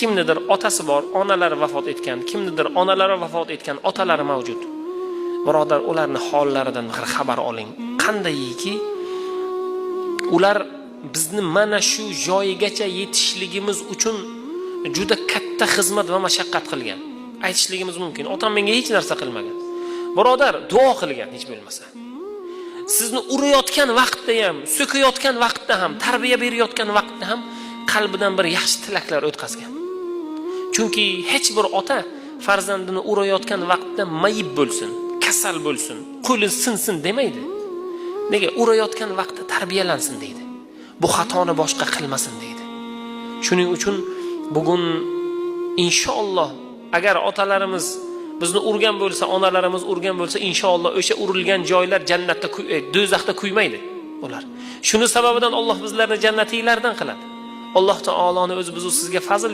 Kimnidir otasi bor, onalari vafot etgan, kimnidir onalari vafot etgan, otalari mavjud. Birodar, ularni hollaridan bir xabar oling. Qandayki ular bizni mana shu joyigacha yetishligimiz uchun juda katta xizmat va mashaqqat qilgan. Aytishligimiz mumkin. Otam menga hech narsa qilmagan. Birodar, duo qilgan hech bo'lmasa. Sizni urayotgan vaqtda ham, so'kayotgan vaqtda ham, tarbiya berayotgan vaqtda ham qalbidan bir yaxshi tilaklar o'tkazgan. Chunki hech bir ota farzandini urayotgan vaqtda mayib bo'lsin, kasal bo'lsin, qo'li sinsin demaydi. Nega? Urayotgan vaqtda tarbiyalansin deydi. Bu xatoni boshqa qilmasin deydi. Shuning uchun bugun inshaalloh agar otalarimiz bizni urgan bo'lsa, onalarimiz urgan bo'lsa, inshaalloh o'sha urilgan joylar jannatda, do'zaxda kuymaydi ular. Shuni sababidan Alloh bizlarni jannatiylardan qiladi. Alloh taoloning o'zi biz sizga fazl